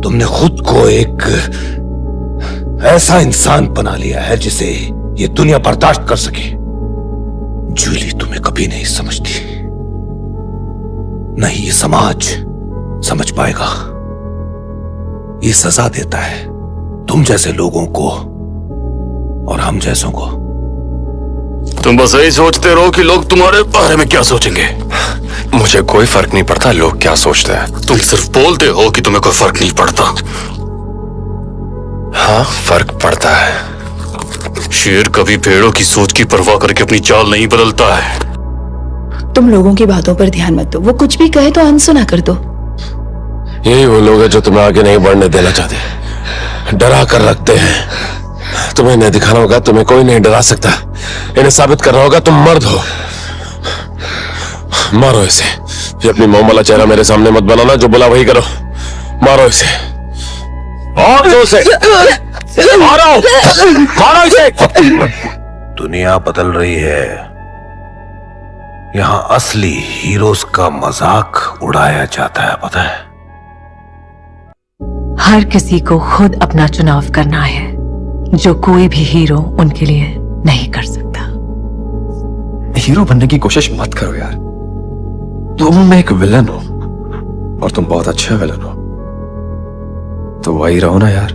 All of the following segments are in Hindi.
तुमने खुद को एक ऐसा इंसान बना लिया है जिसे ये दुनिया बर्दाश्त कर सके। जूली तुम्हें कभी नहीं समझती, नहीं ये समाज समझ पाएगा। ये सजा देता है तुम जैसे लोगों को और हम जैसों को। तुम बस यही सोचते रहो कि लोग तुम्हारे बारे में क्या सोचेंगे। मुझे कोई फर्क नहीं पड़ता लोग क्या सोचते हैं। तुम सिर्फ बोलते हो कि तुम्हें कोई फर्क नहीं पड़ता। हाँ, फर्क पड़ता है। शेर कभी भेड़ों की सोच की परवाह करके अपनी चाल नहीं बदलता है। तुम लोगों की बातों पर ध्यान मत दो, वो कुछ भी कहे तो अनसुना कर दो। यही वो लोग हैं जो तुम्हें आगे नहीं बढ़ने देना चाहते, डरा कर रखते हैं। तुम्हें इन्हें दिखाना होगा तुम्हें कोई नहीं डरा सकता। इन्हें साबित करना होगा तुम मर्द हो। मारो इसे। ये अपनी मोम वाला चेहरा मेरे सामने मत बनाना, जो बोला वही करो। मारो इसे और जोर से मारो, मारो इसे। दुनिया बदल रही है। यहां असली हीरोज का मजाक उड़ाया जाता है, पता है? हर किसी को खुद अपना चुनाव करना है, जो कोई भी हीरो उनके लिए नहीं कर सकता। हीरो बनने की कोशिश मत करो यार। तुम एक विलन हो और तुम बहुत अच्छे विलन हो, तो वही रहो ना यार।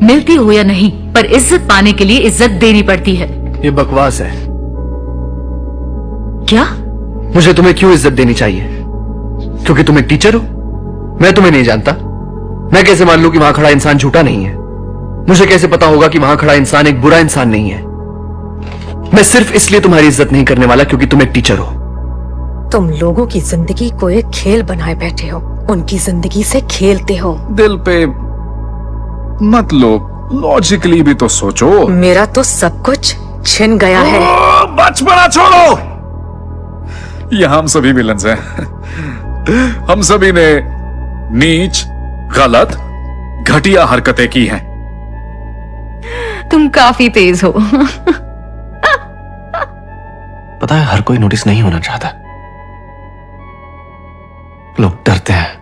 मिलती हो या नहीं, पर इज्जत पाने के लिए इज्जत देनी पड़ती है। ये बकवास है। क्या? मुझे तुम्हें क्यों इज्जत देनी चाहिए? क्योंकि तुम एक टीचर हो? मैं तुम्हें नहीं जानता। मैं कैसे मान लूं कि वहां खड़ा इंसान झूठा नहीं है? मुझे कैसे पता होगा कि वहां खड़ा इंसान एक बुरा इंसान नहीं है? मैं सिर्फ इसलिए तुम्हारी इज्जत नहीं करने वाला क्योंकि तुम एक टीचर हो। तुम लोगों की जिंदगी को एक खेल बनाए बैठे हो, उनकी जिंदगी से खेलते हो। दिल पे मत लो, लॉजिकली भी तो सोचो। मेरा तो सब कुछ छिन गया है। बचपना छोड़ो। यहां हम सभी विलन्स हैं। हम सभी ने नीच, गलत, घटिया हरकतें की हैं। तुम काफी तेज हो। पता है, हर कोई नोटिस नहीं होना चाहता। लोग डरते हैं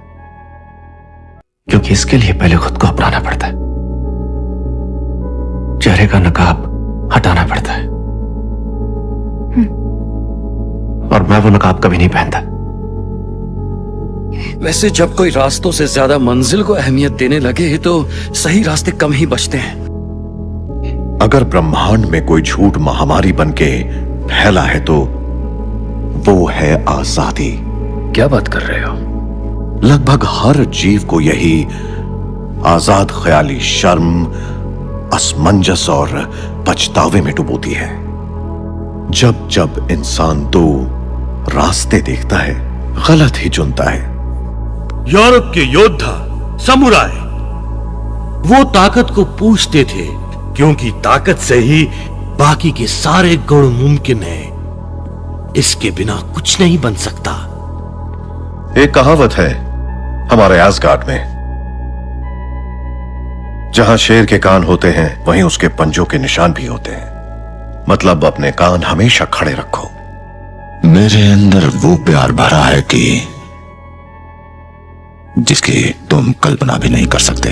क्योंकि इसके लिए पहले खुद को अपनाना पड़ता है। चेहरे का नकाब हटाना पड़ता है, और मैं वो नकाब कभी नहीं पहनता। वैसे जब कोई रास्तों से ज्यादा मंजिल को अहमियत देने लगे तो सही रास्ते कम ही बचते हैं। अगर ब्रह्मांड में कोई झूठ महामारी बनके फैला है तो वो है आजादी। क्या बात कर रहे हो? लगभग हर जीव को यही आजाद ख्याली शर्म, असमंजस और पछतावे में डुबोती है। जब जब इंसान दो रास्ते देखता है, गलत ही चुनता है। यूरोप के योद्धा समुराय वो ताकत को पूछते थे क्योंकि ताकत से ही बाकी के सारे गुण मुमकिन है। इसके बिना कुछ नहीं बन सकता। एक कहावत है हमारे एस्गार्ड में, जहां शेर के कान होते हैं वहीं उसके पंजों के निशान भी होते हैं। मतलब अपने कान हमेशा खड़े रखो। मेरे अंदर वो प्यार भरा है कि जिसकी तुम कल्पना भी नहीं कर सकते,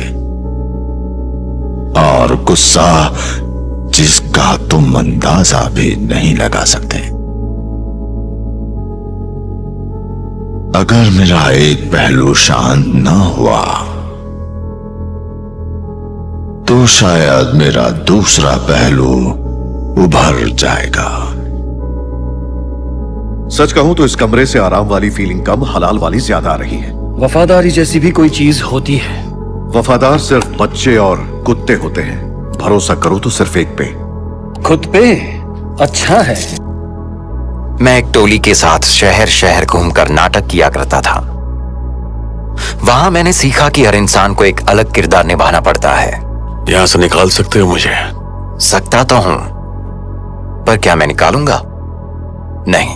और गुस्सा जिसका तुम अंदाजा भी नहीं लगा सकते। अगर मेरा एक पहलू शांत ना हुआ तो शायद मेरा दूसरा पहलू उभर जाएगा। सच कहूं तो इस कमरे से आराम वाली फीलिंग कम, हलाल वाली ज्यादा आ रही है। वफादारी जैसी भी कोई चीज होती है। वफादार सिर्फ बच्चे और कुत्ते होते हैं। भरोसा करो तो सिर्फ एक पे। खुद पे? अच्छा है। मैं एक टोली के साथ शहर शहर घूमकर नाटक किया करता था। वहां मैंने सीखा कि हर इंसान को एक अलग किरदार निभाना पड़ता है। यहां से निकाल सकते हो मुझे? सकता तो हूं, पर क्या मैं निकालूंगा? नहीं।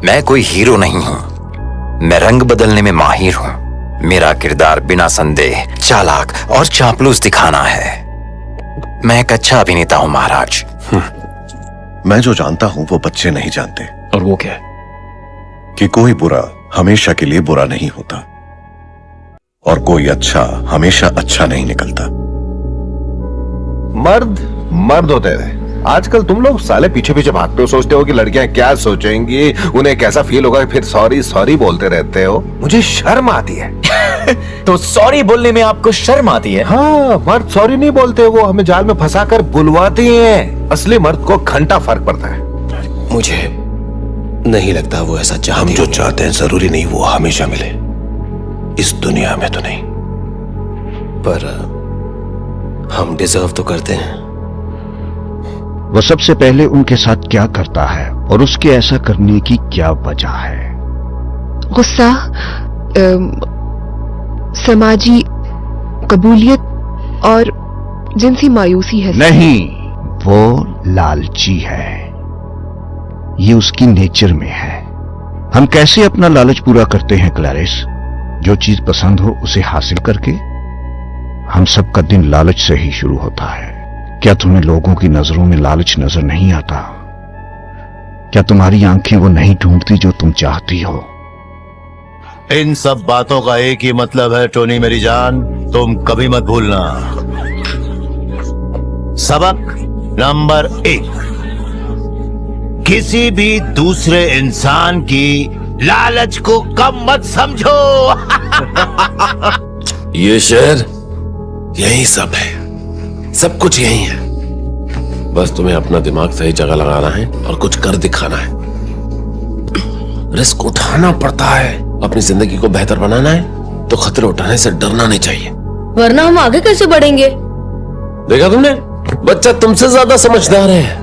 मैं कोई हीरो नहीं हूं। मैं रंग बदलने में माहिर हूं। मेरा किरदार बिना संदेह चालाक और चापलूस दिखाना है। मैं एक अच्छा अभिनेता हूं महाराज। मैं जो जानता हूं वो बच्चे नहीं जानते। और वो क्या है? कि कोई बुरा हमेशा के लिए बुरा नहीं होता। और कोई अच्छा हमेशा अच्छा नहीं निकलता। मर्द मर्द होते हैं। आजकल तुम लोग साले पीछे पीछे भागते हो, सोचते हो कि लड़कियां क्या सोचेंगी, उन्हें कैसा फील होगा, फिर सॉरी सॉरी बोलते रहते हो। मुझे शर्म आती है। तो सॉरी बोलने में आपको शर्म आती है? हाँ, मर्द सॉरी नहीं बोलते, वो हमें जाल में फंसाकर बुलवाती हैं। असली मर्द को घंटा फर्क पड़ता है। मुझे नहीं लगता वो ऐसा चाहते। हम जो चाहते हैं जरूरी नहीं वो हमेशा मिले, इस दुनिया में तो नहीं। पर हम डिजर्व तो करते हैं। वो सबसे पहले उनके साथ क्या करता है और उसके ऐसा करने की क्या वजह है? गुस्सा, समाजी कबूलियत और जिनसी मायूसी है। नहीं, वो लालची है। ये उसकी नेचर में है। हम कैसे अपना लालच पूरा करते हैं क्लैरिस? जो चीज पसंद हो उसे हासिल करके। हम सबका दिन लालच से ही शुरू होता है। क्या तुम्हें लोगों की नजरों में लालच नजर नहीं आता? क्या तुम्हारी आंखें वो नहीं ढूंढती जो तुम चाहती हो? इन सब बातों का एक ही मतलब है टोनी मेरी जान, तुम कभी मत भूलना। सबक नंबर 1, किसी भी दूसरे इंसान की लालच को कम मत समझो। ये शहर यही सब है, सब कुछ यही है। बस तुम्हें अपना दिमाग सही जगह लगाना है और कुछ कर दिखाना है। रिस्क उठाना पड़ता है। अपनी जिंदगी को बेहतर बनाना है तो खतरे उठाने से डरना नहीं चाहिए, वरना हम आगे कैसे बढ़ेंगे? देखा तुमने, बच्चा तुमसे ज्यादा समझदार है।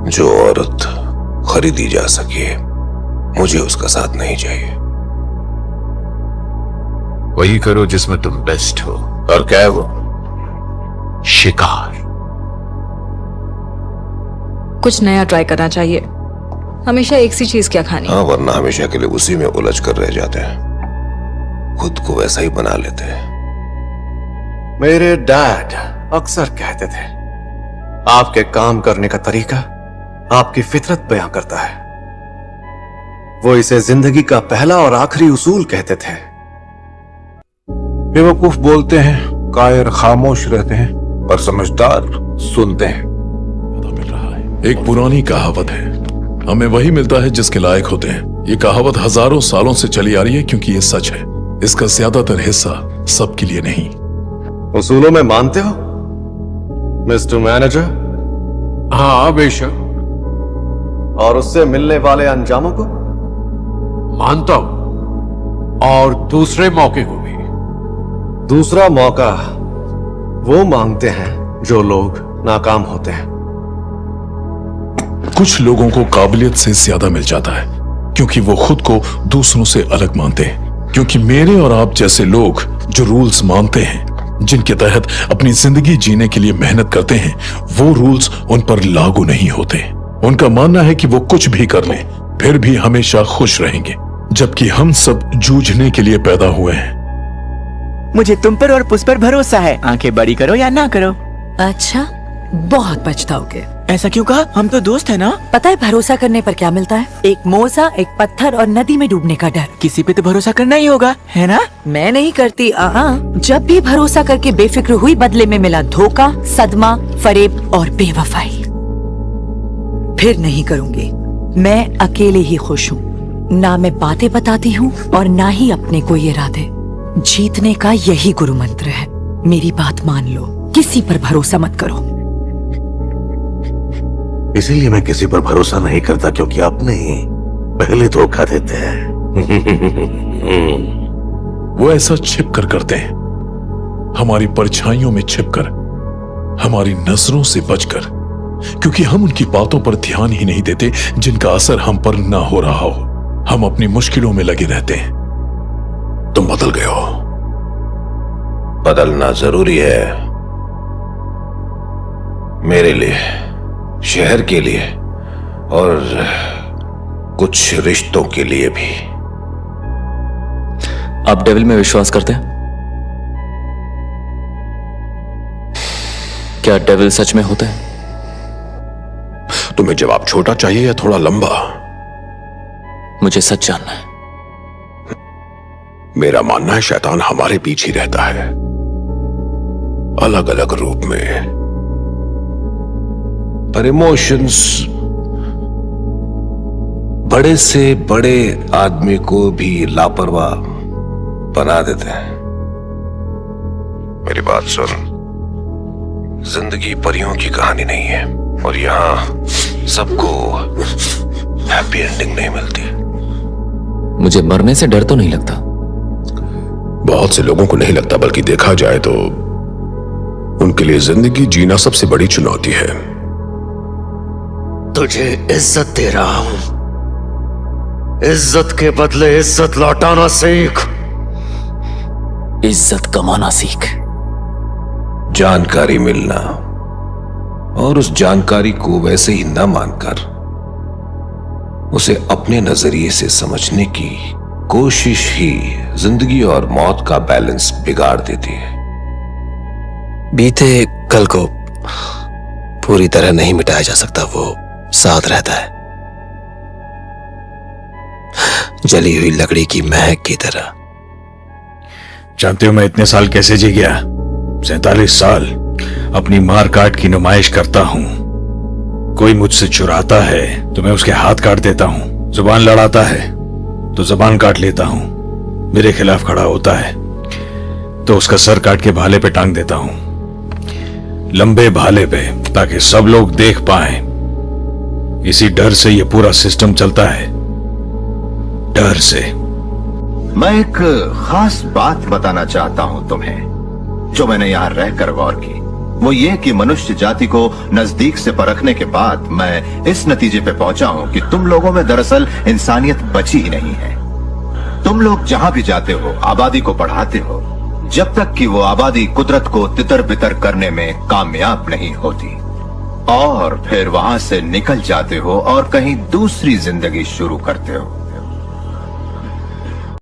जो औरत खरीदी जा सके, मुझे उसका साथ नहीं चाहिए। वही करो जिसमें तुम बेस्ट हो। और क्या है वो? शिकार। कुछ नया ट्राई करना चाहिए। हमेशा एक सी चीज क्या खानी? हाँ, वरना हमेशा के लिए उसी में उलझ कर रह जाते हैं, खुद को वैसा ही बना लेते हैं। मेरे डैड अक्सर कहते थे, आपके काम करने का तरीका आपकी फितरत बयां करता है। वो इसे जिंदगी का पहला और आखिरी उसूल कहते थे। बेवकूफ बोलते हैं, कायर खामोश रहते हैं, और समझदार सुनते हैं। एक पुरानी कहावत है, हमें वही मिलता है जिसके लायक होते हैं। ये कहावत हजारों सालों से चली आ रही है क्योंकि ये सच है। इसका ज्यादातर हिस्सा सबके लिए नहीं। उसूलों में मानते हो मिस्टर मैनेजर? हाँ बेशक। और उससे मिलने वाले अंजामों को? मानता हूं, और दूसरे मौके को भी। दूसरा मौका वो मांगते हैं जो लोग नाकाम होते हैं। कुछ लोगों को काबिलियत से ज्यादा मिल जाता है क्योंकि वो खुद को दूसरों से अलग मानते हैं। क्योंकि मेरे और आप जैसे लोग जो रूल्स मानते हैं, जिनके तहत अपनी जिंदगी जीने के लिए मेहनत करते हैं, वो रूल्स उन पर लागू नहीं होते। उनका मानना है कि वो कुछ भी कर लें फिर भी हमेशा खुश रहेंगे, जबकि हम सब जूझने के लिए पैदा हुए हैं। मुझे तुम पर और पुष्प पर भरोसा है, आंखें बड़ी करो या ना करो। अच्छा, बहुत पछताओगे। ऐसा क्यों कहा? हम तो दोस्त है ना। पता है भरोसा करने पर क्या मिलता है? एक मोजा, एक पत्थर और नदी में डूबने का डर। किसी पे तो भरोसा करना ही होगा, है ना? मैं नहीं करती। जब भी भरोसा करके बेफिक्र हुई, बदले में मिला धोखा, सदमा, फरेब और बेवफाई। फिर नहीं करूंगी। मैं अकेले ही खुश हूँ। ना मैं बातें बताती हूँ और ना ही अपने कोई इरादे। जीतने का यही गुरु मंत्र है। मेरी बात मान लो, किसी पर भरोसा मत करो। इसीलिए मैं किसी पर भरोसा नहीं करता, क्योंकि अपने ही पहले धोखा देते हैं। वो ऐसा छिप कर करते हैं, हमारी परछाइयों में छिपकर, हमारी नजरों से बचकर, क्योंकि हम उनकी बातों पर ध्यान ही नहीं देते जिनका असर हम पर ना हो रहा हो। हम अपनी मुश्किलों में लगे रहते हैं। तुम बदल गए हो। बदलना जरूरी है, मेरे लिए, शहर के लिए और कुछ रिश्तों के लिए भी। आप डेविल में विश्वास करते हैं? क्या डेविल सच में होता है? तुम्हें जवाब छोटा चाहिए या थोड़ा लंबा? मुझे सच जानना है। मेरा मानना है शैतान हमारे पीछे ही रहता है, अलग अलग रूप में। पर इमोशंस बड़े से बड़े आदमी को भी लापरवाह बना देते हैं। मेरी बात सुन, जिंदगी परियों की कहानी नहीं है, और यहां सबको हैप्पी एंडिंग नहीं मिलती। मुझे मरने से डर तो नहीं लगता। बहुत से लोगों को नहीं लगता, बल्कि देखा जाए तो उनके लिए जिंदगी जीना सबसे बड़ी चुनौती है। तुझे इज्जत दे रहा हूं, इज्जत के बदले इज्जत लौटाना सीख। इज्जत कमाना सीख। जानकारी मिलना और उस जानकारी को वैसे ही न मानकर उसे अपने नजरिए से समझने की कोशिश ही जिंदगी और मौत का बैलेंस बिगाड़ देती है। बीते कल को पूरी तरह नहीं मिटाया जा सकता, वो साथ रहता है, जली हुई लकड़ी की महक की तरह। जानते हो मैं इतने साल कैसे जी गया? 47 साल अपनी मार काट की नुमाइश करता हूं। कोई मुझसे चुराता है तो मैं उसके हाथ काट देता हूं, जुबान लड़ाता है तो जुबान काट लेता हूं, मेरे खिलाफ खड़ा होता है तो उसका सर काट के भाले पे टांग देता हूं, लंबे भाले पे, ताकि सब लोग देख पाएं। इसी डर से ये पूरा सिस्टम चलता है, डर से। मैं एक खास बात बताना चाहता हूं तुम्हें, जो मैंने यहां रहकर गौर की। वो ये कि मनुष्य जाति को नजदीक से परखने के बाद मैं इस नतीजे पे पहुंचा हूं कि तुम लोगों में दरअसल इंसानियत बची ही नहीं है। तुम लोग जहां भी जाते हो आबादी को बढ़ाते हो, जब तक कि वो आबादी कुदरत को तितर बितर करने में कामयाब नहीं होती, और फिर वहां से निकल जाते हो और कहीं दूसरी जिंदगी शुरू करते हो।